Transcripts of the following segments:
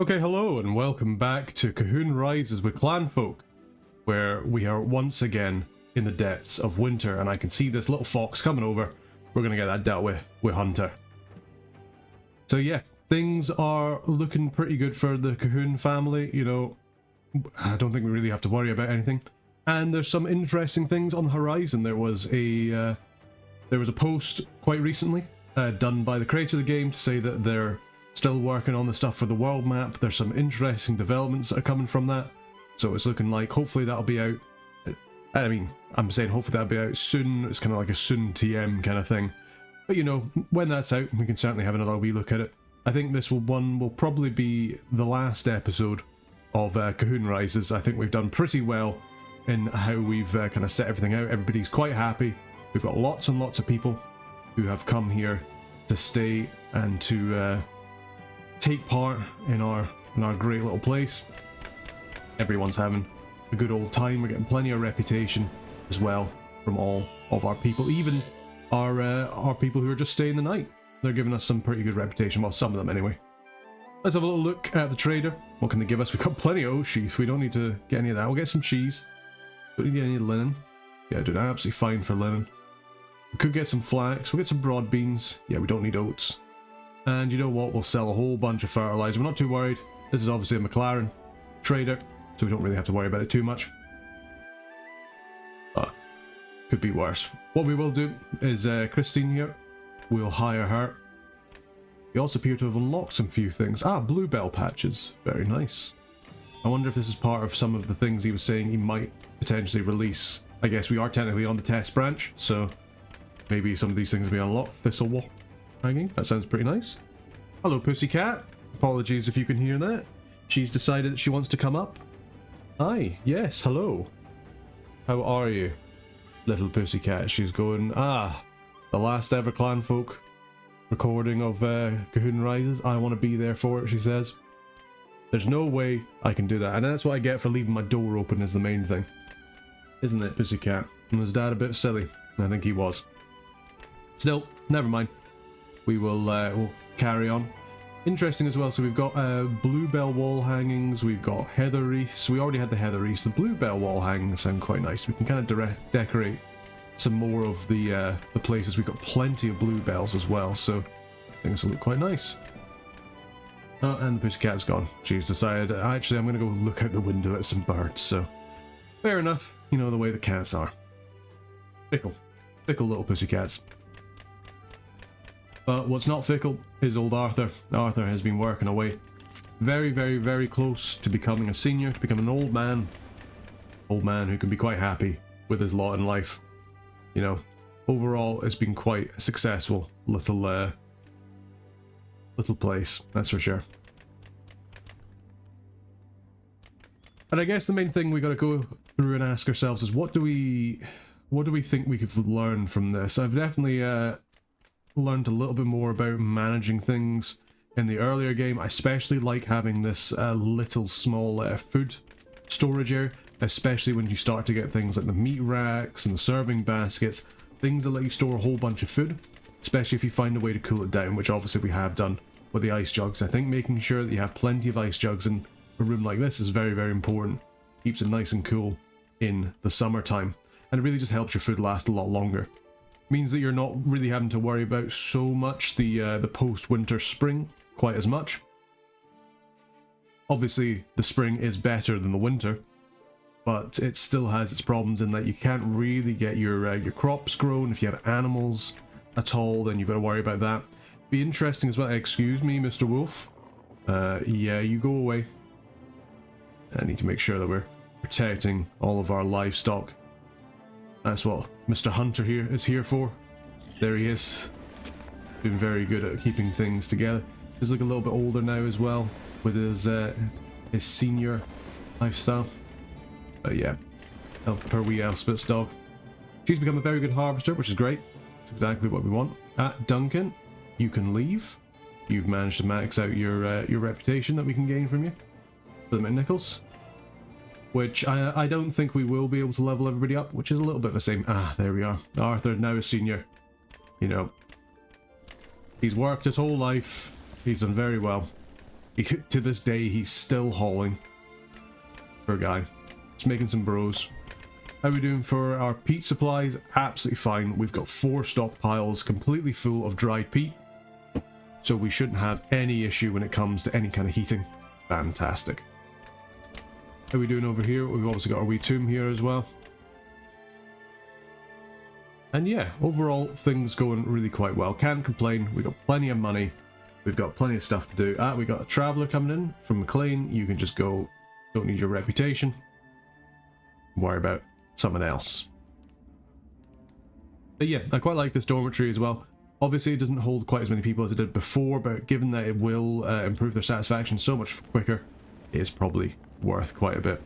Okay, hello and welcome back to Colquhoun Rises with Clanfolk, where we are once again in the depths of winter, and I can see this little fox coming over. We're gonna get that dealt with Hunter. So yeah, things are looking pretty good for the Colquhoun family. You know, I don't think we really have to worry about anything. And there's some interesting things on the horizon. There was a post quite recently done by the creator of the game to say that they're still working on the stuff for the world map. There's some interesting developments that are coming from that. So it's looking like hopefully that'll be out. I mean, I'm saying hopefully that'll be out soon. It's kind of like a soon TM kind of thing. But you know, when that's out, we can certainly have another wee look at it. I think this one will probably be the last episode of Colquhoun Rises. I think we've done pretty well in how we've kind of set everything out. Everybody's quite happy. We've got lots and lots of people who have come here to stay and to take part in our great little place. Everyone's having a good old time. We're getting plenty of reputation as well from all of our people, even our people who are just staying the night. They're giving us some pretty good reputation, well, some of them anyway. Let's have a little look at the trader. What can they give us? We've got plenty of oat sheath. We don't need to get any of that. We'll get some cheese. Don't need any linen. Yeah, doing absolutely fine for linen. We could get some flax. We'll get some broad beans. Yeah, we don't need oats. And you know what? We'll sell a whole bunch of fertilizer. We're not too worried. This is obviously a McLaren trader, so we don't really have to worry about it too much. But could be worse. What we will do is Christine here. We'll hire her. We also appear to have unlocked some few things. Ah, bluebell patches. Very nice. I wonder if this is part of some of the things he was saying he might potentially release. I guess we are technically on the test branch, so maybe some of these things will be unlocked. Thistlewall hanging. That sounds pretty nice. Hello, pussycat. Apologies if you can hear that. She's decided that she wants to come up. Hi. Yes, hello. How are you, little pussycat? She's going, the last ever Clanfolk recording of Colquhoun Rises. I want to be there for it, she says. There's no way I can do that. And that's what I get for leaving my door open is the main thing. Isn't it, pussycat? And was Dad a bit silly? I think he was. Still, never mind. We will we'll carry on. Interesting as well, so we've got bluebell wall hangings, we've got heather wreaths. We already had the heather wreaths. The bluebell wall hangings sound quite nice. We can kind of decorate some more of the places. We've got plenty of bluebells as well, so things will look quite nice. Oh, and the pussycat's gone. She's decided, actually, I'm going to go look out the window at some birds, so fair enough. You know the way the cats are. Fickle little pussycats. But what's not fickle is old Arthur. Arthur has been working away very, very, very close to becoming a senior, to become an old man. Old man who can be quite happy with his lot in life. You know, overall it's been quite a successful little place, that's for sure. And I guess the main thing we got to go through and ask ourselves is what do we think we could learn from this? I've definitely learned a little bit more about managing things in the earlier game. I especially like having this little small food storage area, especially when you start to get things like the meat racks and the serving baskets, things that let you store a whole bunch of food, especially if you find a way to cool it down, which obviously we have done with the ice jugs. I think making sure that you have plenty of ice jugs in a room like this is very, very important. Keeps it nice and cool in the summertime, and it really just helps your food last a lot longer. Means that you're not really having to worry about so much the post-winter spring quite as much. Obviously, the spring is better than the winter, but it still has its problems in that you can't really get your crops grown. If you have animals at all, then you've got to worry about that. Be interesting as well. Excuse me, Mr. Wolf. Yeah, you go away. I need to make sure that we're protecting all of our livestock. That's what Mr. Hunter here is here for. There he is. Been very good at keeping things together. He's looking a little bit older now as well, with his senior lifestyle. But yeah, her wee Elspeth's dog. She's become a very good harvester, which is great. It's exactly what we want. Duncan, you can leave. You've managed to max out your reputation that we can gain from you for the McNichols. Which I don't think we will be able to level everybody up, which is a little bit of a shame. There we are. Arthur, now a senior. You know, he's worked his whole life. He's done very well. To this day, he's still hauling. Poor guy. Just making some bros. How are we doing for our peat supplies? Absolutely fine. We've got 4 stockpiles completely full of dried peat. So we shouldn't have any issue when it comes to any kind of heating. Fantastic. How are we doing over here? We've obviously got our wee tomb here as well. And yeah, overall things going really quite well. Can't complain. We've got plenty of money. We've got plenty of stuff to do. We got a traveller coming in from McLean. You can just go. Don't need your reputation. Worry about someone else. But yeah, I quite like this dormitory as well. Obviously it doesn't hold quite as many people as it did before, but given that it will improve their satisfaction so much quicker, it is probably worth quite a bit.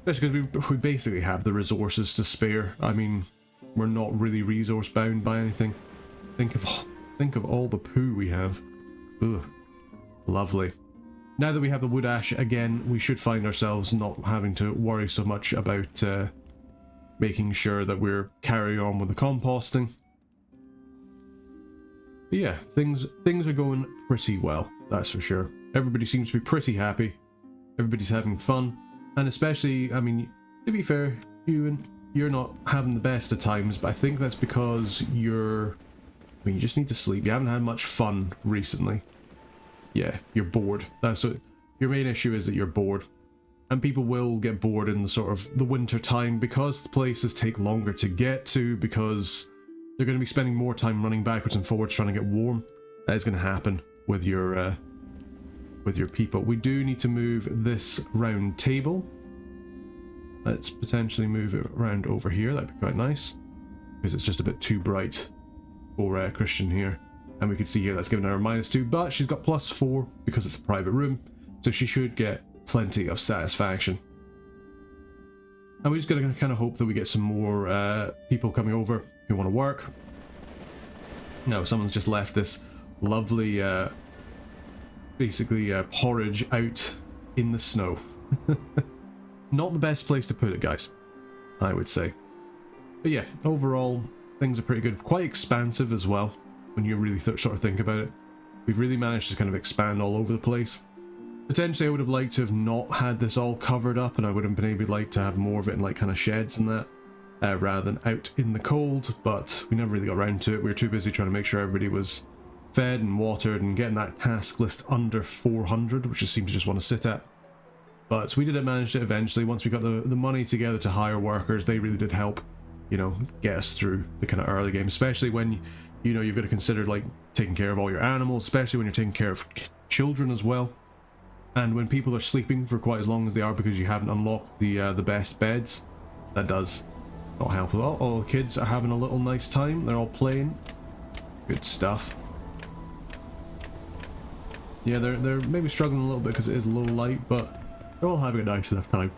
Especially because we basically have the resources to spare. I mean, we're not really resource bound by anything. Think of all the poo we have. Ugh. Lovely. Now that we have the wood ash again, we should find ourselves not having to worry so much about making sure that we're carrying on with the composting. But yeah, things are going pretty well, that's for sure. Everybody seems to be pretty happy. Everybody's having fun. And especially, I mean, to be fair, Ewan, you're not having the best of times, but I think that's because you just need to sleep. You haven't had much fun recently. Yeah, you're bored. That's what your main issue is, that you're bored. And people will get bored in the sort of the winter time because the places take longer to get to, because they're going to be spending more time running backwards and forwards trying to get warm. That is going to happen with your people. We do need to move this round table. Let's potentially move it around over here. That'd be quite nice, because it's just a bit too bright for Christian here. And we can see here that's given her a -2, but she's got +4 because it's a private room, so she should get plenty of satisfaction. And we're just going to kind of hope that we get some more people coming over who want to work. No, someone's just left this lovely, basically porridge out in the snow. Not the best place to put it, guys, I would say. But yeah, overall, things are pretty good. Quite expansive as well, when you really sort of think about it. We've really managed to kind of expand all over the place. Potentially I would have liked to have not had this all covered up, and I would have been able to like to have more of it in like kind of sheds and that, rather than out in the cold, but we never really got around to it. We were too busy trying to make sure everybody was fed and watered and getting that task list under 400, which it seemed to just want to sit at. But we did manage it eventually. Once we got the money together to hire workers, they really did help, you know, get us through the kind of early game, especially when, you know, you've got to consider like taking care of all your animals, especially when you're taking care of children as well. And when people are sleeping for quite as long as they are because you haven't unlocked the best beds, that does not help at all. All the kids are having a little nice time. They're all playing. Good stuff. Yeah, they're maybe struggling a little bit because it is low light, but they're all having a nice enough time.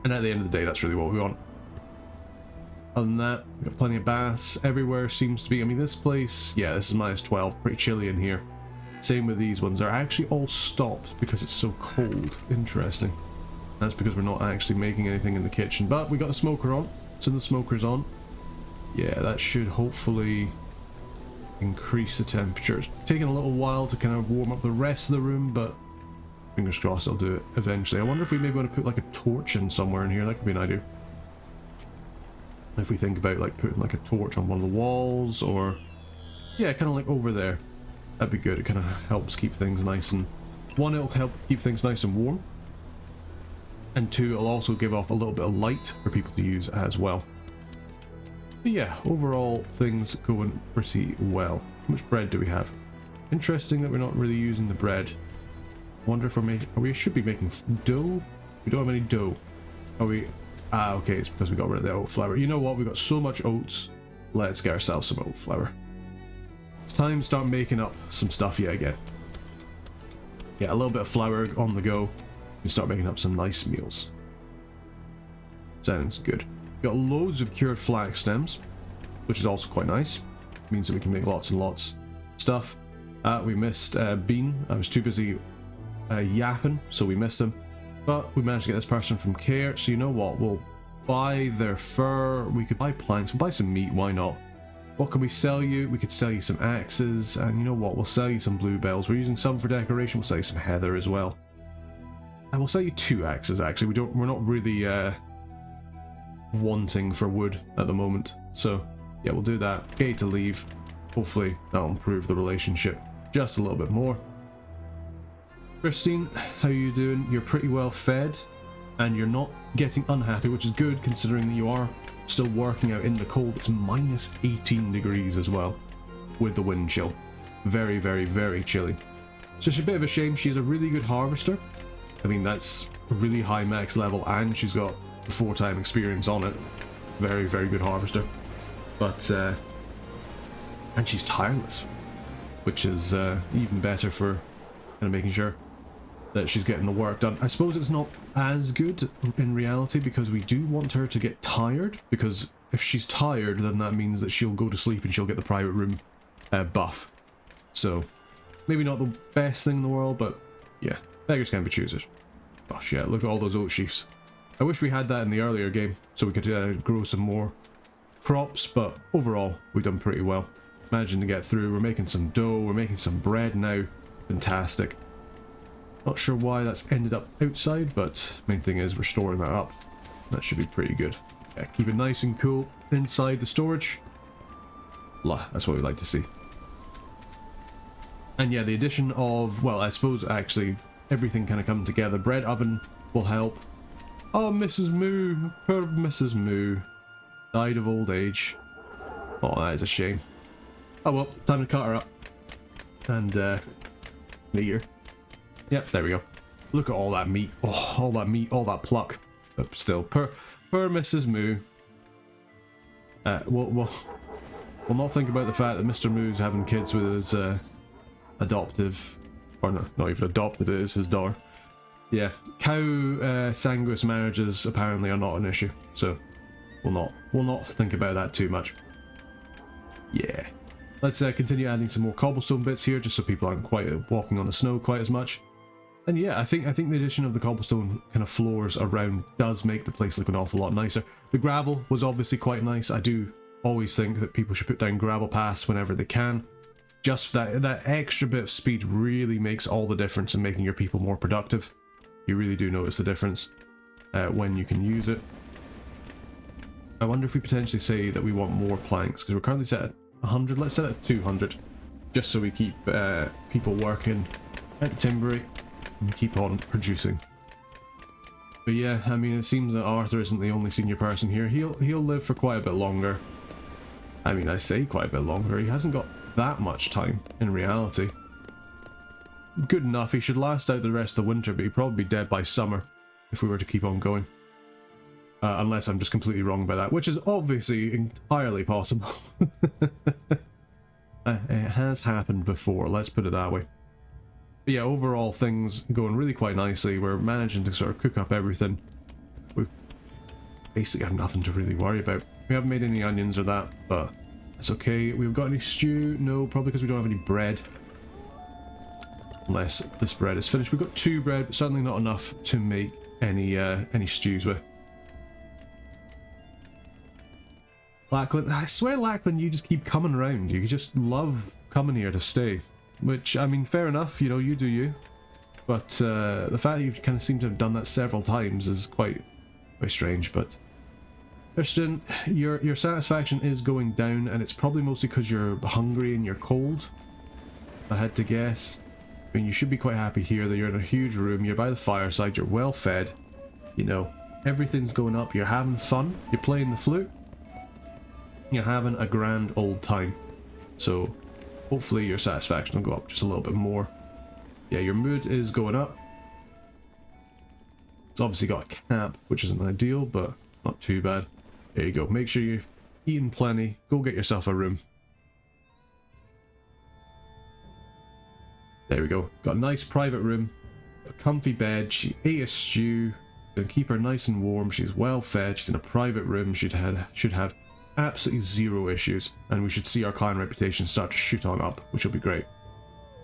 And at the end of the day, that's really what we want. Other than that, we've got plenty of baths. Everywhere seems to be, I mean, this place, yeah, this is -12, pretty chilly in here. Same with these ones. They're actually all stopped because it's so cold. Interesting. That's because we're not actually making anything in the kitchen. But we got the smoker on. So the smoker's on. Yeah, that should hopefully increase the temperature. It's taking a little while to kind of warm up the rest of the room, but fingers crossed I'll do it eventually. I wonder if we maybe want to put like a torch in somewhere in here. That could be an idea. If we think about like putting like a torch on one of the walls, or yeah, kind of like over there. That'd be good. It kind of helps keep things nice, and one, it'll help keep things nice and warm, and two, it'll also give off a little bit of light for people to use as well. But yeah, overall things going pretty well. How much bread do we have? Interesting that we're not really using the bread. I wonder if we should be making dough. We don't have any dough. Are we? Ah, okay, it's because we got rid of the oat flour. You know what? We've got so much oats. Let's get ourselves some oat flour. It's time to start making up some stuff yet again. Yeah, a little bit of flour on the go. We start making up some nice meals. Sounds good. We've got loads of cured flax stems, which is also quite nice. Means that we can make lots and lots of stuff. We missed Bean. I was too busy yapping, so we missed him. But we managed to get this person from Care, so you know what? We'll buy their fur. We could buy planks. We'll buy some meat. Why not? What can we sell you? We could sell you some axes, and you know what? We'll sell you some bluebells. We're using some for decoration. We'll sell you some heather as well. And we'll sell you 2 axes, actually. We're not really wanting for wood at the moment. So, yeah, we'll do that. Get you to leave. Hopefully, that'll improve the relationship just a little bit more. Christine, how are you doing? You're pretty well fed, and you're not getting unhappy, which is good considering that you are still working out in the cold. It's minus 18 degrees as well, with the wind chill. Very, very, very chilly. So it's a bit of a shame. She's a really good harvester. I mean, that's a really high max level, and she's got 4-time experience on it. Very, very good harvester. But, and she's tireless, which is even better for kind of making sure that she's getting the work done. I suppose it's not as good in reality because we do want her to get tired, because if she's tired, then that means that she'll go to sleep and she'll get the private room buff. So maybe not the best thing in the world, but yeah, beggars can't be choosers. Gosh, yeah, look at all those oat sheaves. I wish we had that in the earlier game so we could grow some more crops, but overall we've done pretty well. Managing to get through. We're making some dough, we're making some bread now. Fantastic. Not sure why that's ended up outside, but main thing is we're storing that up. That should be pretty good. Yeah, keep it nice and cool inside the storage. That's what we like to see. And yeah, the addition of, well, I suppose actually everything kind of coming together. Bread oven will help. Oh, Mrs. Moo, poor Mrs. Moo died of old age. Oh, that is a shame. Oh well, time to cut her up. And meet her. Yep, there we go. Look at all that meat. Oh, all that meat, all that pluck. But still, per Mrs. Moo. We'll not think about the fact that Mr. Moo's having kids with his adoptive, or no, not even adopted, it is his daughter. Yeah, cow sanguis marriages apparently are not an issue, so we'll not think about that too much. Yeah, let's continue adding some more cobblestone bits here, just so people aren't quite walking on the snow quite as much. And yeah, I think the addition of the cobblestone kind of floors around does make the place look an awful lot nicer. The gravel was obviously quite nice. I do always think that people should put down gravel paths whenever they can. Just that extra bit of speed really makes all the difference in making your people more productive. You really do notice the difference when you can use it. I wonder if we potentially say that we want more planks, because we're currently set at 100. Let's set it at 200, just so we keep people working at the timbery and keep on producing. But yeah, I mean, it seems that Arthur isn't the only senior person here. He'll live for quite a bit longer. I mean, I say quite a bit longer. He hasn't got that much time in reality. Good enough. He should last out the rest of the winter, but he'd probably be dead by summer if we were to keep on going. Unless I'm just completely wrong about that, which is obviously entirely possible. It has happened before, let's put it that way. But yeah, overall things going really quite nicely. We're managing to sort of cook up everything. We basically have nothing to really worry about. We haven't made any onions or that, but it's okay. We've got any stew? No, probably because we don't have any bread. Unless this bread is finished. We've got 2 bread, but certainly not enough to make any stews with. Lachlan, I swear, Lachlan, you just keep coming around. You just love coming here to stay. Which, I mean, fair enough, you know, you do you. But the fact that you kind of seem to have done that several times is quite strange, but... Christian, your satisfaction is going down, and it's probably mostly because you're hungry and you're cold. I had to guess. I mean, you should be quite happy here that you're in a huge room, you're by the fireside, you're well fed. You know, everything's going up, you're having fun, you're playing the flute. You're having a grand old time. So, hopefully your satisfaction will go up just a little bit more. Yeah, your mood is going up. It's obviously got a cap, which isn't ideal, but not too bad. There you go. Make sure you're eating plenty. Go get yourself a room. There we go. Got a nice private room. A comfy bed. She ate a stew. Gonna keep her nice and warm. She's well fed. She's in a private room. Should have absolutely 0 issues. And we should see our clan reputation start to shoot on up, which will be great.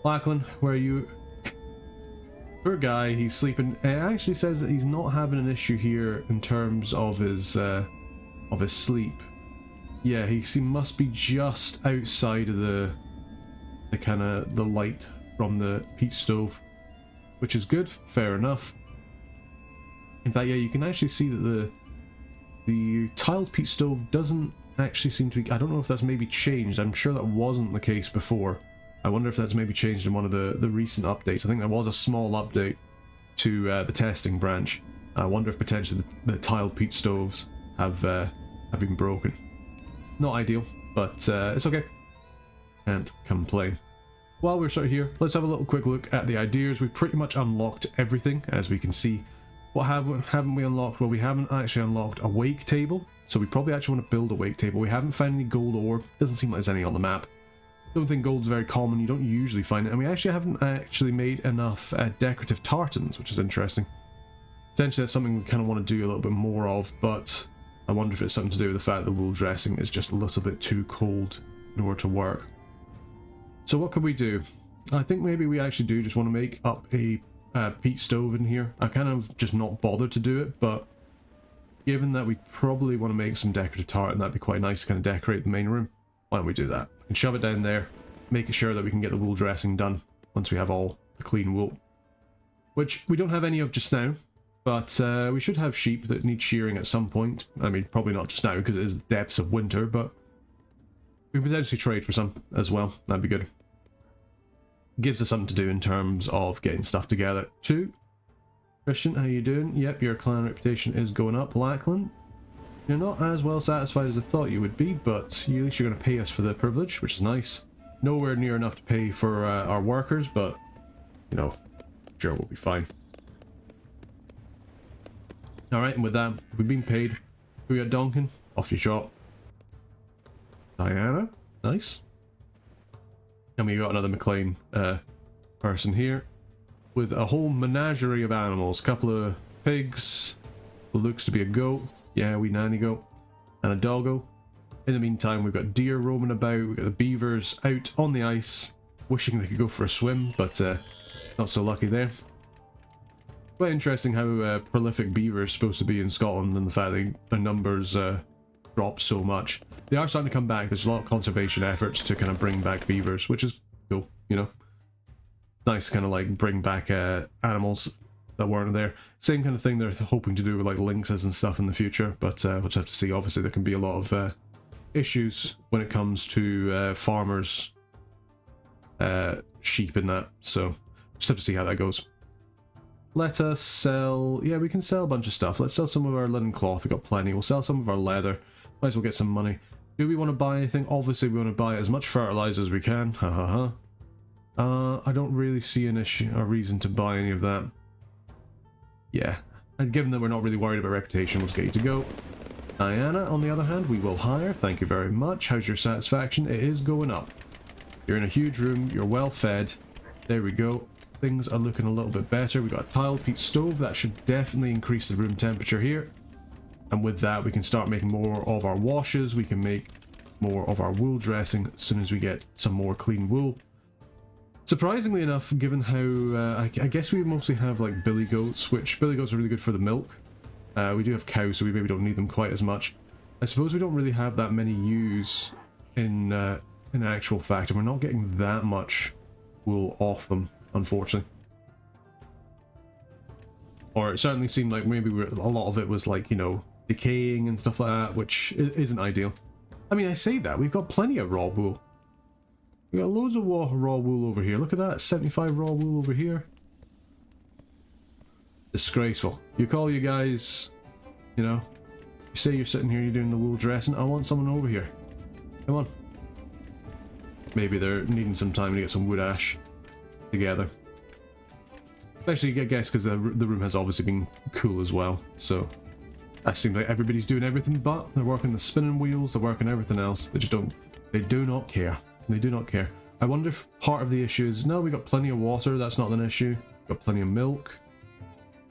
Lachlan, where are you? Poor guy, he's sleeping. It actually says that he's not having an issue here in terms of his sleep. Yeah, he must be just outside of the kind of the light from the peat stove, which is good. Fair enough. In fact, yeah, you can actually see that the tiled peat stove doesn't actually seem to be... I don't know if that's maybe changed. I'm sure that wasn't the case before. I wonder if that's maybe changed in one of the recent updates. I think there was a small update to the testing branch. I wonder if potentially the tiled peat stoves have been broken. Not ideal, but it's okay. Can't complain. While we're sort of here, let's have a little quick look at the ideas. We've pretty much unlocked everything, as we can see. What haven't we unlocked? Well, we haven't actually unlocked a wake table, so we probably actually want to build a wake table. We haven't found any gold ore. Doesn't seem like there's any on the map. Don't think gold's very common. You don't usually find it, and we actually haven't made enough decorative tartans, which is interesting. Potentially that's something we kind of want to do a little bit more of, but I wonder if it's something to do with the fact that wool dressing is just a little bit too cold in order to work. So what could we do? I think maybe we actually do just want to make up a peat stove in here. I kind of just not bothered to do it, but given that we probably want to make some decorative tartan, that'd be quite nice to kind of decorate the main room. Why don't we do that? And shove it down there, making sure that we can get the wool dressing done once we have all the clean wool. Which we don't have any of just now, but we should have sheep that need shearing at some point. I mean, probably not just now because it is the depths of winter, but we could potentially trade for some as well. That'd be good. Gives us something to do in terms of getting stuff together too. Christian, how you doing? Yep, your clan reputation is going up. Lackland, you're not as well satisfied as I thought you would be, but at least you're going to pay us for the privilege, which is nice. Nowhere near enough to pay for our workers, but, you know, sure, we'll be fine. Alright, and with that, we've been paid. We got Donkin, off your shot. Diana, nice. And we got another McLean person here with a whole menagerie of animals. Couple of pigs, what looks to be a goat. Yeah, wee nanny goat. And a doggo. In the meantime, we've got deer roaming about. We've got the beavers out on the ice, wishing they could go for a swim, but not so lucky there. Quite interesting how prolific beavers are supposed to be in Scotland, and the fact that the numbers drop so much. They are starting to come back. There's a lot of conservation efforts to kind of bring back beavers, which is cool, you know. Nice to kind of like bring back animals that weren't there. Same kind of thing they're hoping to do with like lynxes and stuff in the future, but we'll just have to see. Obviously there can be a lot of issues when it comes to farmers' sheep and that, so just have to see how that goes. Let us sell... yeah, we can sell a bunch of stuff. Let's sell some of our linen cloth. We've got plenty. We'll sell some of our leather. Might as well get some money. Do we want to buy anything? Obviously we want to buy as much fertilizer as we can. Ha ha ha. I don't really see a reason to buy any of that. Yeah. And given that we're not really worried about reputation, let's get you to go. Diana, on the other hand, we will hire. Thank you very much. How's your satisfaction? It is going up. You're in a huge room. You're well fed. There we go. Things are looking a little bit better. We got a tiled peat stove. That should definitely increase the room temperature here. And with that, we can start making more of our washes. We can make more of our wool dressing as soon as we get some more clean wool. Surprisingly enough, given how I guess we mostly have like billy goats, which billy goats are really good for the milk. We do have cows, so we maybe don't need them quite as much. I suppose we don't really have that many ewes in actual fact, and we're not getting that much wool off them, unfortunately. Or it certainly seemed like maybe a lot of it was like, you know, decaying and stuff like that, which isn't ideal. I mean, I say that, we've got plenty of raw wool. We got loads of raw wool over here. Look at that, 75 raw wool over here. Disgraceful. You call you guys, you know, you say you're sitting here, you're doing the wool dressing. I want someone over here. Come on. Maybe they're needing some time to get some wood ash together. Especially, I guess, because the room has obviously been cool as well. So that seems like everybody's doing everything, but they're working the spinning wheels, they're working everything else. They just don't, they do not care. They do not care. I wonder if part of the issue is, no, we got plenty of water, that's not an issue. Got plenty of milk.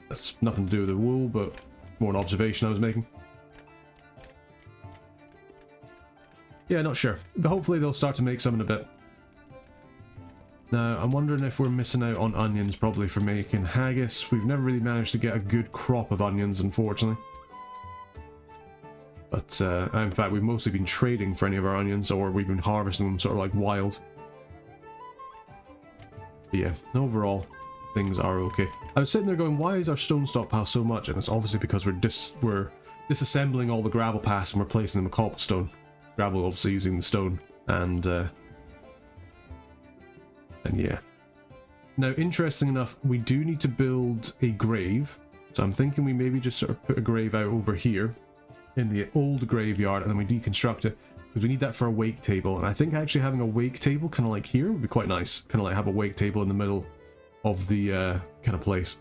That's nothing to do with the wool, but more an observation I was making. Yeah, not sure. But hopefully they'll start to make some in a bit. Now, I'm wondering if we're missing out on onions probably for making haggis. We've never really managed to get a good crop of onions, unfortunately. But in fact, we've mostly been trading for any of our onions, or we've been harvesting them sort of like wild. But yeah, overall, things are okay. I was sitting there going, why is our stone stockpile so much? And it's obviously because we're disassembling all the gravel paths and replacing them with cobblestone. Gravel obviously using the stone, and yeah. Now, interesting enough, we do need to build a grave, so I'm thinking we maybe just sort of put a grave out over here in the old graveyard, and then we deconstruct it, because we need that for a wake table. And I think actually having a wake table kind of like here would be quite nice, kind of like have a wake table in the middle of the kind of place.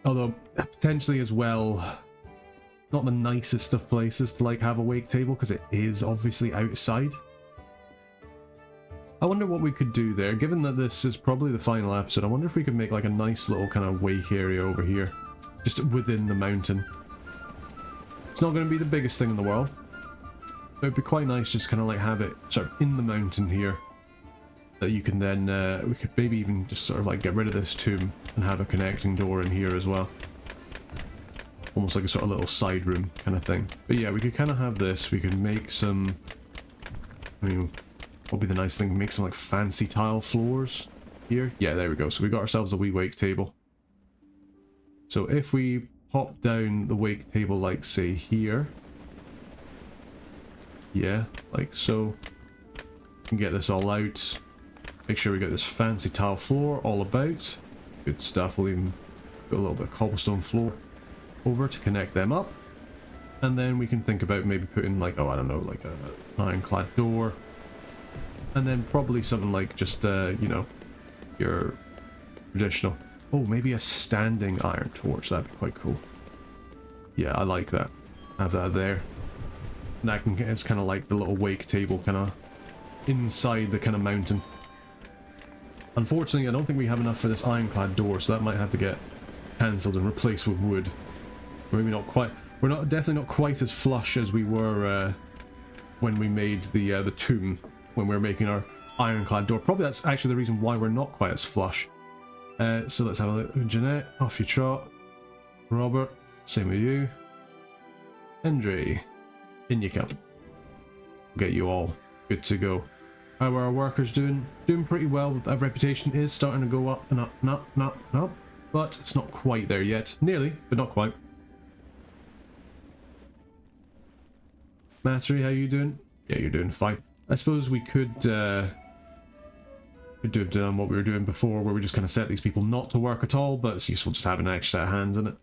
Although potentially as well, not the nicest of places to like have a wake table, because it is obviously outside. I wonder what we could do there, given that this is probably the final episode. I wonder if we could make like a nice little kind of wake area over here, just within the mountain. It's not going to be the biggest thing in the world, but it'd be quite nice just kind of like have it sort of in the mountain here, that you can then, we could maybe even just sort of like get rid of this tomb and have a connecting door in here as well. Almost like a sort of little side room kind of thing. But yeah, we could kind of have this, we could make some, I mean, what would be the nice thing? Make some like fancy tile floors here. Yeah, there we go. So we got ourselves a wee wake table. So if we pop down the wake table, like say here, yeah, like so, we can get this all out. Make sure we get this fancy tile floor all about. Good stuff. We'll even put a little bit of cobblestone floor over to connect them up, and then we can think about maybe putting like, oh, I don't know, like an ironclad door. And then probably something like just, you know, your traditional... Oh, maybe a standing iron torch. That'd be quite cool. Yeah, I like that. Have that there. And that can, it's kind of like the little wake table kind of inside the kind of mountain. Unfortunately, I don't think we have enough for this ironclad door, so that might have to get cancelled and replaced with wood. Maybe not quite... We're not definitely not quite as flush as we were when we made the tomb. When we were making our ironclad door. Probably that's actually the reason why we're not quite as flush. So let's have a look. Jeanette, off you trot. Robert, same with you. Hendry, in you come. Get you all good to go. How are our workers doing? Doing pretty well. Our reputation is starting to go up and up and up and up and up. But it's not quite there yet. Nearly, but not quite. Mattery, how you doing? Yeah, you're doing fine. I suppose we could have done what we were doing before, where we just kind of set these people not to work at all, but it's useful just having an extra set of hands in it.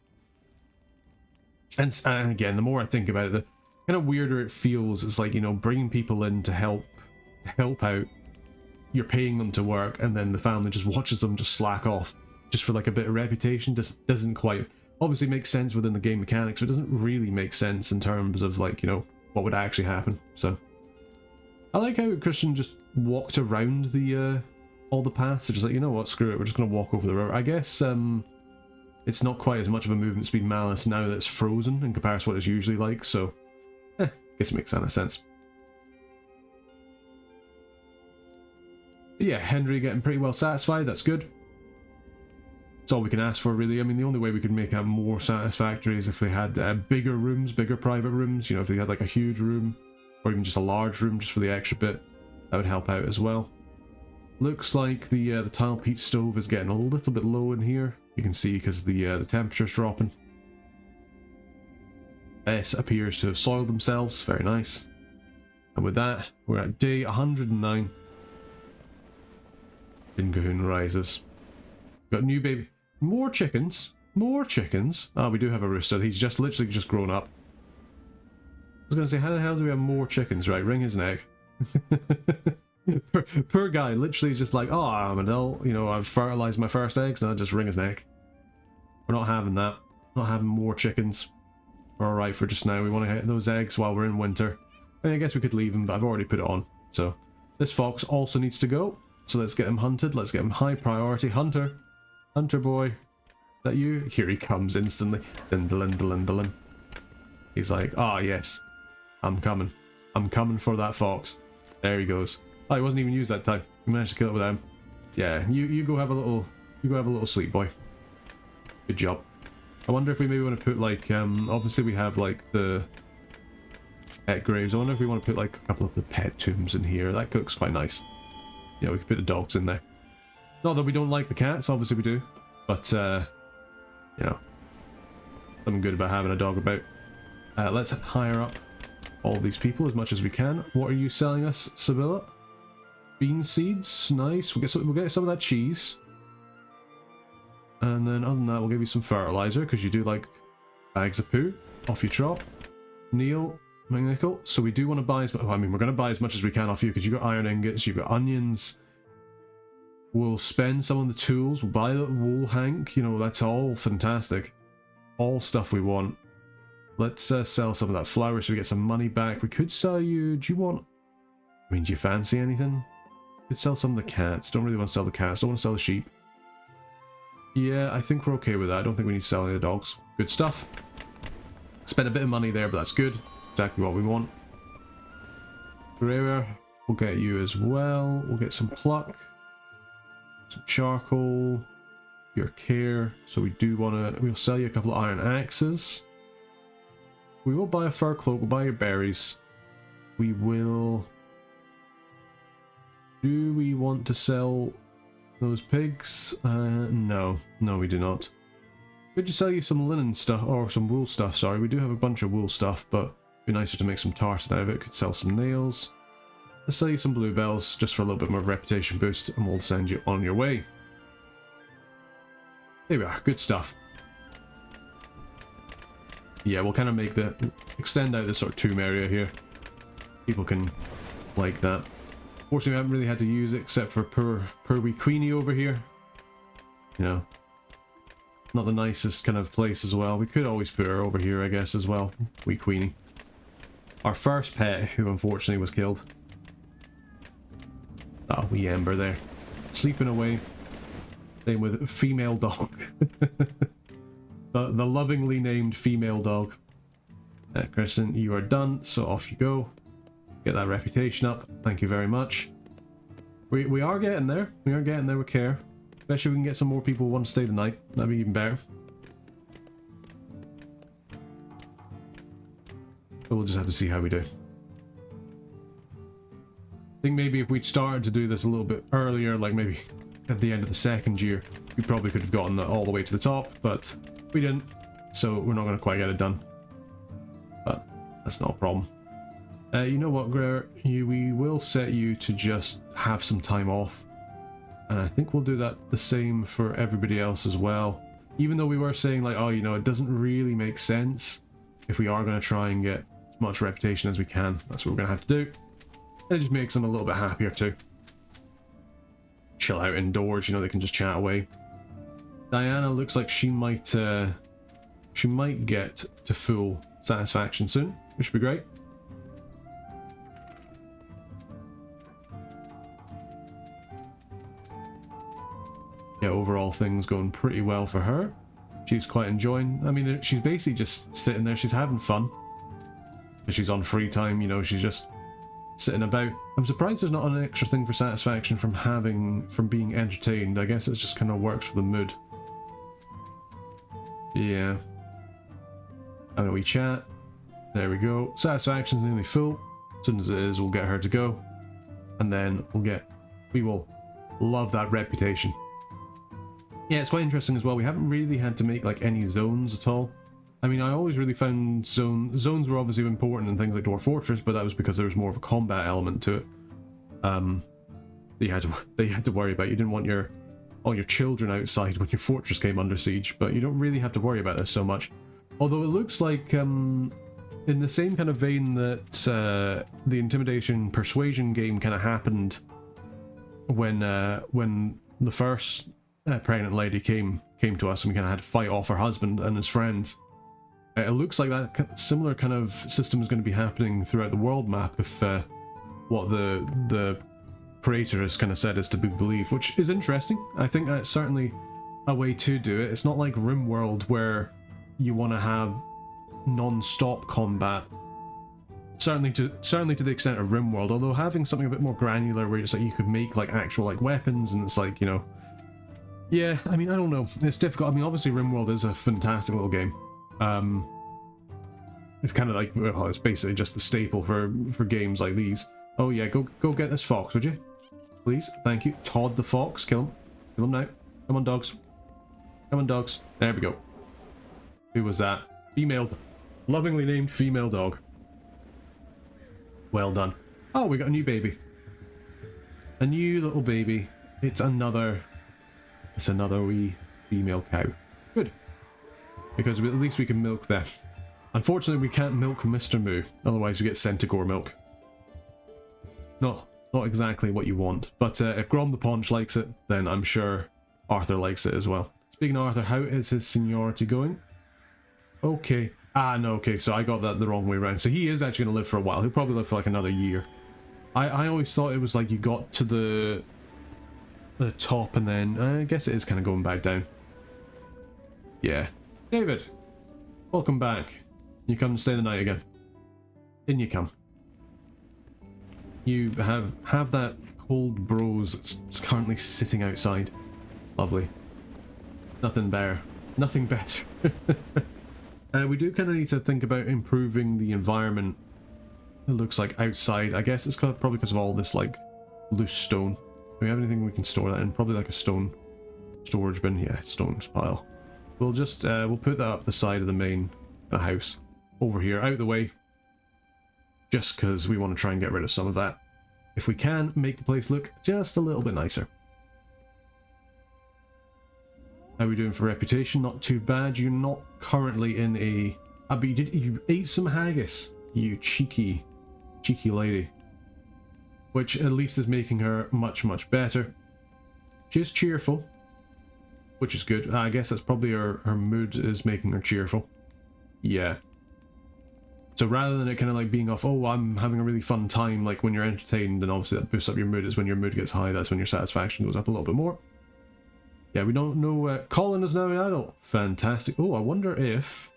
And again, the more I think about it, the kind of weirder it feels. It's like, you know, bringing people in to help out. You're paying them to work, and then the family just watches them just slack off, just for like a bit of reputation. Just doesn't quite obviously make sense within the game mechanics, but it doesn't really make sense in terms of like, you know, what would actually happen. So. I like how Christian just walked around the all the paths. They're just like, you know what, screw it, we're just going to walk over the river. I guess it's not quite as much of a movement speed Malice now that it's frozen in comparison to what it's usually like, so I guess it makes kind of sense. But yeah, Henry getting pretty well satisfied, that's good. That's all we can ask for, really. I mean, the only way we could make it more satisfactory is if they had bigger rooms, bigger private rooms, you know, if they had like a huge room. Or even just a large room just for the extra bit. That would help out as well. Looks like the tile peat stove is getting a little bit low in here. You can see because the temperature's dropping. S appears to have soiled themselves. Very nice. And with that, we're at day 109. In Colquhoun Rises. Got a new baby. More chickens. More chickens. Ah, we do have a rooster. He's just literally just grown up. I was going to say, how the hell do we have more chickens? Right, wring his neck. Poor guy, literally just like, oh, I'm an adult, you know, I've fertilized my first eggs, and I just wring his neck. We're not having that. Not having more chickens. We're alright for just now. We want to get those eggs while we're in winter. I mean, I guess we could leave them, but I've already put it on. So, this fox also needs to go. So let's get him hunted. Let's get him high priority. Hunter. Hunter boy. Is that you? Here he comes instantly. Dindalin, dindalin, dindalin. He's like, ah, yes. I'm coming. I'm coming for that fox. There he goes. Oh, he wasn't even used that time. We managed to kill it without him. Yeah, you go have a little sleep, boy. Good job. I wonder if we maybe want to put like, obviously we have like the pet graves. I wonder if we want to put like a couple of the pet tombs in here. That looks quite nice. Yeah, we could put the dogs in there. Not that we don't like the cats, obviously we do. But, you know, something good about having a dog about. Let's hire up all these people as much as we can. What are you selling us, Sibylla? Bean seeds, nice. We'll get some of that cheese. And then other than that, we'll give you some fertilizer, because you do like bags of poo. Off you trot. Neil, nickel. So we do want to buy as much, I mean, we're going to buy as much as we can off you, because you've got iron ingots, you've got onions. We'll spend some on the tools, we'll buy the wool, Hank. You know, that's all fantastic. All stuff we want. Let's sell some of that flour so we get some money back. We could sell you, do you want, I mean, do you fancy anything? Could sell some of the cats. Don't really want to sell the cats, don't want to sell the sheep. Yeah, I think we're okay with that. I don't think we need to sell any of the dogs. Good stuff. Spend a bit of money there, but that's good. Exactly what we want. Guerrero, we'll get you as well. We'll get some pluck. Some charcoal. Your care. So we do want to, we'll sell you a couple of iron axes. We will buy a fur cloak. We'll buy your berries. We will... Do we want to sell those pigs? No. No, we do not. Could you sell you some linen stuff, or some wool stuff, sorry. We do have a bunch of wool stuff, but it'd be nicer to make some tartan out of it. Could sell some nails. Let's sell you some bluebells, just for a little bit more reputation boost, and we'll send you on your way. There we are, good stuff. Yeah, we'll kind of make the, extend out this sort of tomb area here. People can like that. Fortunately, we haven't really had to use it, except for poor wee Queenie over here. You know, not the nicest kind of place as well. We could always put her over here, I guess, as well. Wee Queenie. Our first pet, who unfortunately was killed. Oh, wee Ember there. Sleeping away. Same with female dog. the lovingly named female dog. Kristen, you are done, so off you go. Get that reputation up. Thank you very much. We are getting there. We are getting there with care. Especially if we can get some more people who want to stay the night. That'd be even better. But we'll just have to see how we do. I think maybe if we'd started to do this a little bit earlier, like maybe at the end of the second year, we probably could have gotten all the way to the top, but we didn't. So we're not going to quite get it done. But that's not a problem. You know what, Greer? We will set you to just have some time off. And I think we'll do that the same for everybody else as well. Even though we were saying like, oh, you know, it doesn't really make sense if we are going to try and get as much reputation as we can. That's what we're going to have to do. It just makes them a little bit happier too. Chill out indoors, you know, they can just chat away. Diana looks like she might get to full satisfaction soon, which would be great. Yeah, overall things going pretty well for her. She's quite enjoying, I mean, she's basically just sitting there, she's having fun. Because she's on free time, you know, she's just sitting about. I'm surprised there's not an extra thing for satisfaction from being entertained. I guess it just kind of works for the mood. Yeah. Having a wee chat. There we go. Satisfaction's nearly full. As soon as it is, we'll get her to go. And then we will love that reputation. Yeah, it's quite interesting as well. We haven't really had to make like any zones at all. I mean, I always really found zones were obviously important in things like Dwarf Fortress, but that was because there was more of a combat element to it. That you had to worry about. You didn't want all your children outside when your fortress came under siege, but you don't really have to worry about this so much. Although it looks like, in the same kind of vein that the intimidation persuasion game kind of happened when the first pregnant lady came to us and we kind of had to fight off her husband and his friends. It looks like that similar kind of system is going to be happening throughout the world map if what the creator has kind of said is to be believed, which is interesting. I think that's certainly a way to do it. It's not like RimWorld where you want to have non-stop combat. Certainly to the extent of RimWorld, although having something a bit more granular where it's like you could make like actual like weapons and it's like, you know, Yeah, I mean, I don't know. It's difficult. I mean, obviously RimWorld is a fantastic little game. It's kind of like, well, it's basically just the staple for games like these. Oh yeah, go get this fox, would you? Please, thank you. Todd the fox, kill him. Kill him now. Come on, dogs. Come on, dogs. There we go. Who was that? Female. Lovingly named female dog. Well done. Oh, we got a new baby. A new little baby. It's another wee female cow. Good. Because at least we can milk them. Unfortunately, we can't milk Mr. Moo. Otherwise, we get Centaur milk. Not exactly what you want. But if Grom the Paunch likes it, then I'm sure Arthur likes it as well. Speaking of Arthur, how is his seniority going? Okay. Ah, no, okay, so I got that the wrong way around. So he is actually going to live for a while. He'll probably live for like another year. I always thought it was like you got to the top and then I guess it is kind of going back down. Yeah. David, welcome back. You come to stay the night again. In you come. You have that cold brose that's currently sitting outside. Lovely. Nothing better. Nothing better. We do kind of need to think about improving the environment. It looks like outside. I guess it's probably because of all this like loose stone. Do we have anything we can store that in? Probably like a stone storage bin. Yeah, stones pile. We'll just we'll put that up the side of the main house over here, out of the way, just because we want to try and get rid of some of that. If we can, make the place look just a little bit nicer. How are we doing for reputation? Not too bad. You're not currently in a... but you ate some haggis, you cheeky lady. Which at least is making her much, much better. She's cheerful, which is good. I guess that's probably her mood is making her cheerful. Yeah. So rather than it kind of like being off, oh, I'm having a really fun time, like when you're entertained, and obviously that boosts up your mood, is when your mood gets high, that's when your satisfaction goes up a little bit more. Yeah, we don't know. Colin is now an adult. Fantastic. Oh, I wonder if...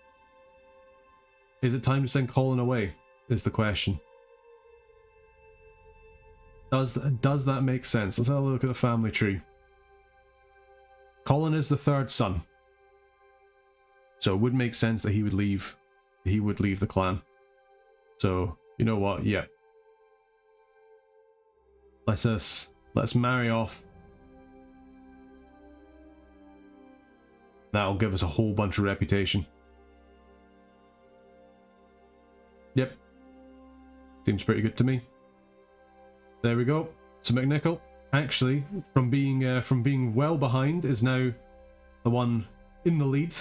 Is it time to send Colin away? Is the question. Does that make sense? Let's have a look at the family tree. Colin is the third son. So it would make sense that he would leave the clan. So, you know what? Yeah. Let's marry off. That'll give us a whole bunch of reputation. Yep. Seems pretty good to me. There we go. So McNichol, actually, from being well behind, is now the one in the lead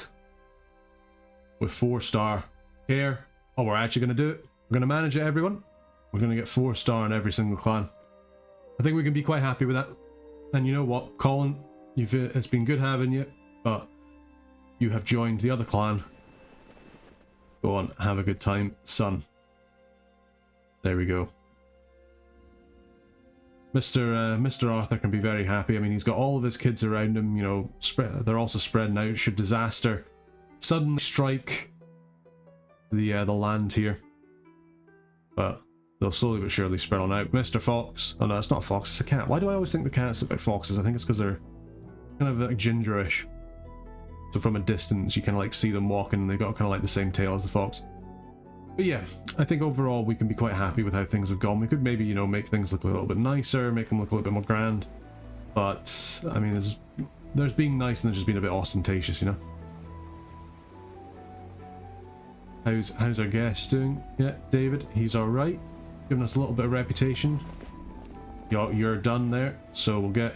with 4-star care. Oh, we're actually going to do it. We're going to manage it, everyone. We're going to get 4-star in every single clan. I think we can be quite happy with that. And you know what, Colin, it's been good having you, but you have joined the other clan. Go on, have a good time, son. There we go. Mr. Arthur can be very happy. I mean, he's got all of his kids around him, you know, they're also spreading out. Should disaster suddenly strike the land here. But they'll slowly but surely spread on out. Mr. Fox. Oh no, it's not a fox, it's a cat. Why do I always think the cats look like foxes? I think it's because they're kind of like gingerish. So from a distance, you kind of like see them walking and they've got kind of like the same tail as the fox. But yeah, I think overall we can be quite happy with how things have gone. We could maybe, you know, make things look a little bit nicer, make them look a little bit more grand. But, I mean, there's being nice and there's just being a bit ostentatious, you know? How's our guest doing? Yeah, David, he's alright. Giving us a little bit of reputation. You're done there, so we'll get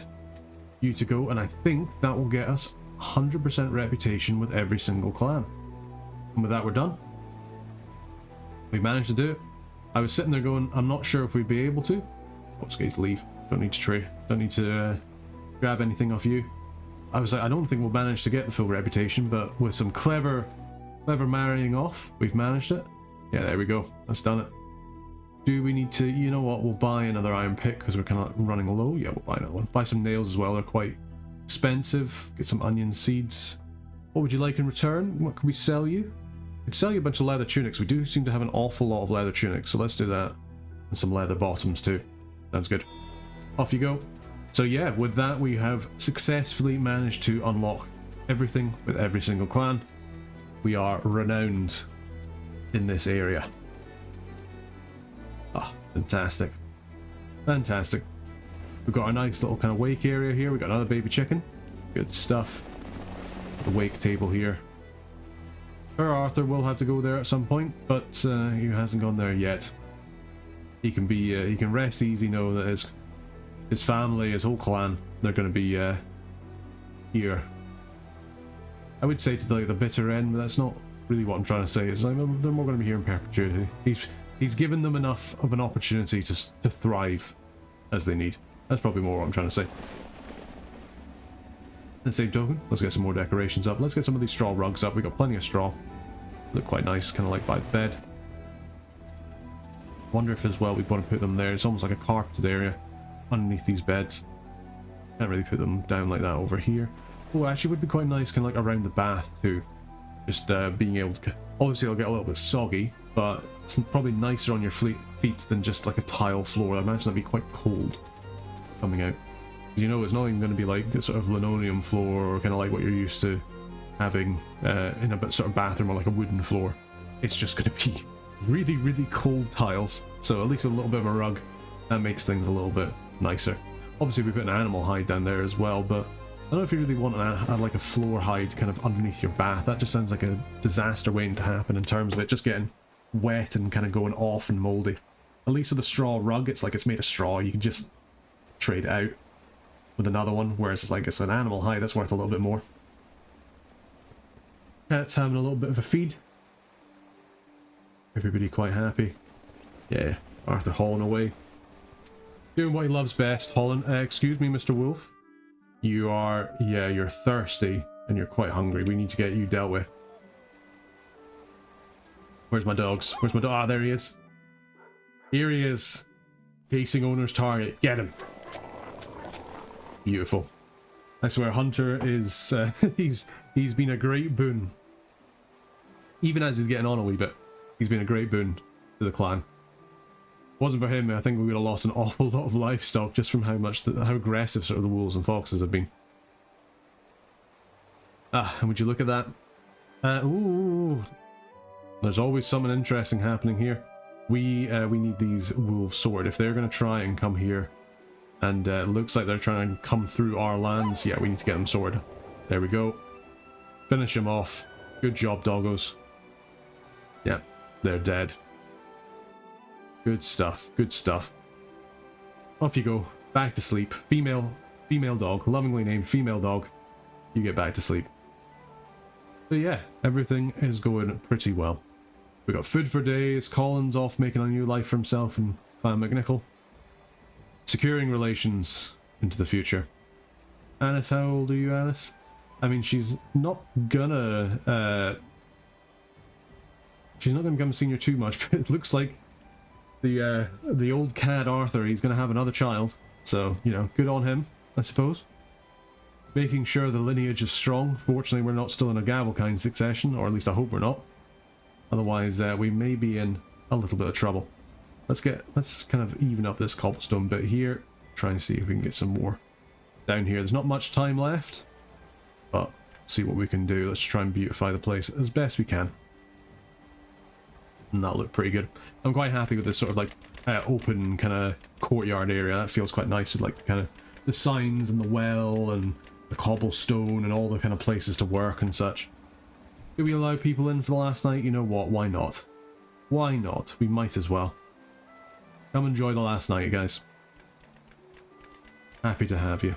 you to go, and I think that will get us 100% reputation with every single clan. And with that, we're done. We managed to do it. I was sitting there going, I'm not sure if we'd be able to. What's guys leave? Don't need to trade. Don't need to grab anything off you. I was like, I don't think we'll manage to get the full reputation, but with some clever marrying off, we've managed it. Yeah, there we go. That's done it. Do we need to, you know what, we'll buy another iron pick because we're kind of running low. Yeah, we'll buy another one. Buy some nails as well. They're quite expensive. Get some onion seeds. What would you like in return? What can we sell you? We could sell you a bunch of leather tunics. We do seem to have an awful lot of leather tunics, so let's do that. And some leather bottoms too. Sounds good. Off you go. So yeah, with that we have successfully managed to unlock everything with every single clan. We are renowned in this area. Ah, fantastic. Fantastic. We've got a nice little kind of wake area here. We've got another baby chicken. Good stuff. The wake table here. Our Arthur will have to go there at some point, but he hasn't gone there yet. He can be he can rest easy, know that his family, his whole clan, they're going to be here. I would say to the bitter end, but that's not really what I'm trying to say. It's like they're more going to be here in perpetuity. He's given them enough of an opportunity to thrive as they need. That's probably more what I'm trying to say. In the same token, let's get some more decorations up. Let's get some of these straw rugs up. We've got plenty of straw. Look quite nice, kind of like by the bed. Wonder if as well we want to put them there. It's almost like a carpeted area underneath these beds. Can't really put them down like that over here. Oh, actually would be quite nice kind of like around the bath too. Just being able to... Obviously it'll get a little bit soggy, but it's probably nicer on your feet than just like a tile floor. I imagine that'd be quite cold coming out. You know, it's not even going to be like a sort of linoleum floor or kind of like what you're used to having in a sort of bathroom or like a wooden floor. It's just going to be really, really cold tiles. So at least with a little bit of a rug, that makes things a little bit nicer. Obviously we put an animal hide down there as well, but I don't know if you really want like a floor hide kind of underneath your bath. That just sounds like a disaster waiting to happen in terms of it just getting wet and kind of going off and mouldy. At least with a straw rug, it's like it's made of straw. You can just trade it out with another one, whereas it's like it's an animal hide that's worth a little bit more. Cat's having a little bit of a feed. Everybody quite happy. Yeah, Arthur hauling away. Doing what he loves best, hauling. Excuse me, Mr. Wolf. You are, yeah, you're thirsty and you're quite hungry. We need to get you dealt with. Where's my dogs? Where's my dog? Ah, there he is. Here he is. Chasing owner's target. Get him. Beautiful. I swear, Hunter is, he's been a great boon. Even as he's getting on a wee bit, he's been a great boon to the clan. Wasn't for him, I think we would have lost an awful lot of livestock just from how aggressive sort of the wolves and foxes have been. Ah, and would you look at that? Ooh, there's always something interesting happening here. We need these wolves sword. If they're going to try and come here, and it looks like they're trying to come through our lands, yeah, we need to get them sword. There we go. Finish them off. Good job, doggos. Yeah, they're dead. Good stuff, good stuff. Off you go, back to sleep. Female dog, lovingly named female dog. You get back to sleep. So yeah, everything is going pretty well. We got food for days, Colin's off making a new life for himself and Clan McNichol. Securing relations into the future. Alice, how old are you, Alice? I mean, she's not gonna become senior too much, but it looks like the old cad Arthur, he's gonna have another child. So, you know, good on him, I suppose. Making sure the lineage is strong. Fortunately, we're not still in a Gavelkind succession, or at least I hope we're not. Otherwise, we may be in a little bit of trouble. Let's kind of even up this cobblestone bit here. Try and see if we can get some more down here. There's not much time left, but see what we can do. Let's try and beautify the place as best we can. And that looked pretty good. I'm quite happy with this sort of like open kind of courtyard area. That feels quite nice with like kind of the signs and the well and the cobblestone and all the kind of places to work and such. Do we allow people in for the last night? You know what? Why not? Why not? We might as well. Come enjoy the last night, guys. Happy to have you.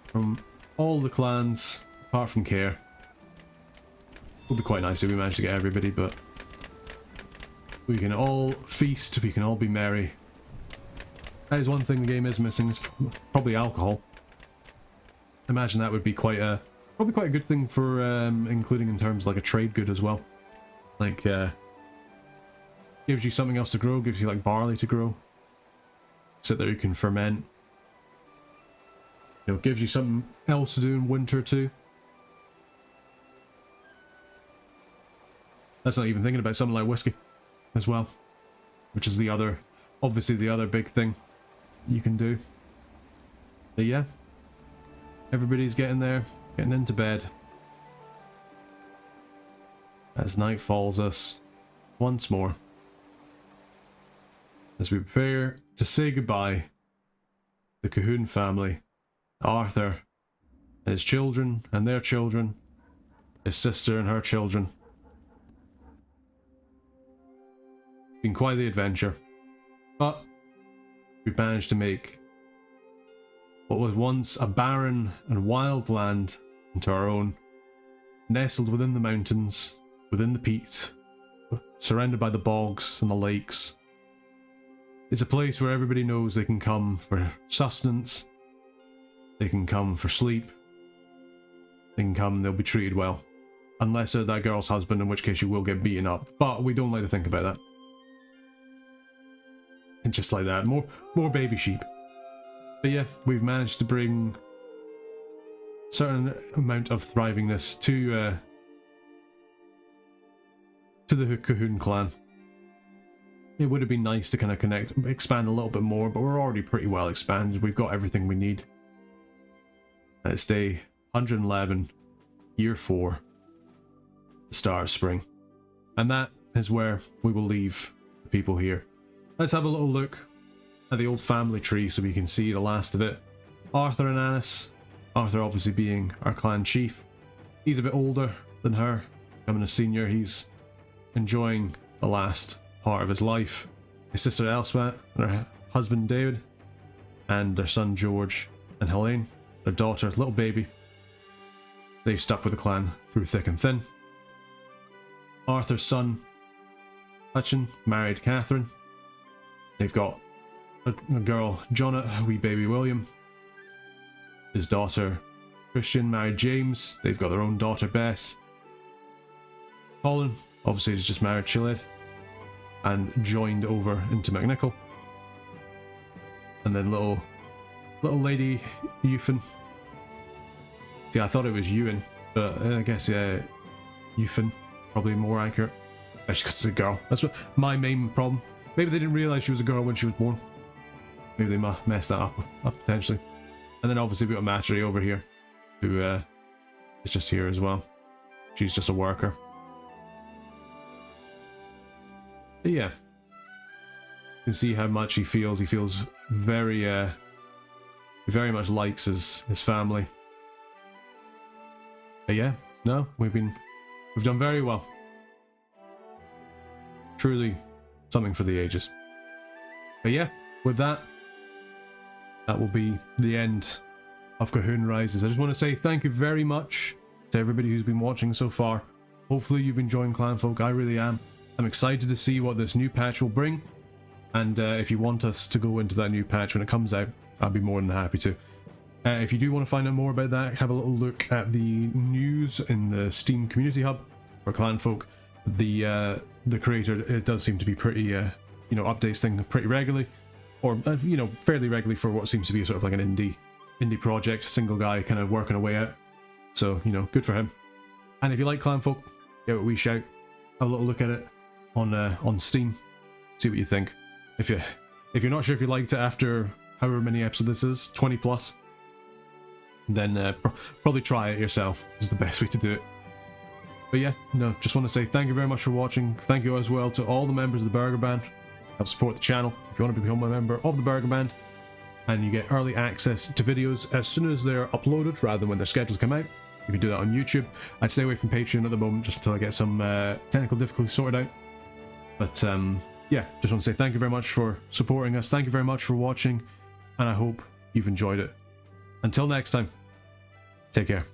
From all the clans, apart from Care. Would be quite nice if we managed to get everybody, but we can all feast, we can all be merry. That is one thing the game is missing, is probably alcohol. I imagine that would be probably quite a good thing for including in terms of like a trade good as well. Like gives you something else to grow, gives you like barley to grow. So that you can ferment. You know, gives you something else to do in winter too. That's not even thinking about something like whiskey as well, which is the other, obviously the other big thing. you can do. But yeah, everybody's getting there, getting into bed as night falls us once more, as we prepare to say goodbye to the Colquhoun family, Arthur and his children and their children, his sister and her children. Been quite the adventure, but we've managed to make what was once a barren and wild land into our own, nestled within the mountains, within the peats, surrounded by the bogs and the lakes. It's a place where everybody knows they can come for sustenance, they can come for sleep, they can come and they'll be treated well. Unless they're that girl's husband, in which case you will get beaten up, but we don't like to think about that. And just like that, more baby sheep. But yeah, we've managed to bring a certain amount of thrivingness to the Colquhoun clan. It would have been nice to kind of expand a little bit more, but we're already pretty well expanded. We've got everything we need. And it's day 111, year 4, the start of spring. And that is where we will leave the people here. Let's have a little look at the old family tree so we can see the last of it. Arthur and Annis. Arthur obviously being our clan chief. He's a bit older than her, becoming a senior. He's enjoying the last part of his life. His sister Elspeth and her husband David, and their son George and Helene, their daughter, little baby. They've stuck with the clan through thick and thin. Arthur's son Hutchin married Catherine. They've got a girl, Jonnet, a wee baby William. His daughter, Christian, married James. They've got their own daughter, Bess. Colin, obviously, has just married Chiled and joined over into McNichol. And then little lady, Euphan. See, I thought it was Ewan, but I guess, Euphan, probably more accurate. Especially because it's a girl. That's what my main problem. Maybe they didn't realise she was a girl when she was born. Maybe they messed that up potentially. And then obviously we've got Mattery over here, who is just here as well. She's just a worker. But yeah, you can see how much he feels. He feels very much likes his family. But yeah, no, we've done very well. Truly something for the ages. But yeah, with that will be the end of Colquhoun Rises. I just want to say thank you very much to everybody who's been watching so far. Hopefully you've enjoyed Clanfolk. I really am. I'm excited to see what this new patch will bring, and if you want us to go into that new patch when it comes out, I'll be more than happy to. If you do want to find out more about that, have a little look at the news in the Steam Community Hub for Clanfolk. The creator, it does seem to be pretty, updates things pretty regularly, or fairly regularly for what seems to be sort of like an indie project, single guy kind of working away at. So good for him. And if you like Clanfolk, give it a wee shout. Have a little look at it on Steam. See what you think. If you're not sure if you liked it after however many episodes this is, 20 plus, then probably try it yourself is the best way to do it. But yeah, no, just want to say thank you very much for watching. Thank you as well to all the members of the Burger Band. Help support the channel if you want to become a member of the Burger Band, and you get early access to videos as soon as they're uploaded rather than when they're scheduled to come out. You can do that on YouTube. I'd stay away from Patreon at the moment just until I get some technical difficulties sorted out. But yeah, just want to say thank you very much for supporting us. Thank you very much for watching, and I hope you've enjoyed it. Until next time, take care.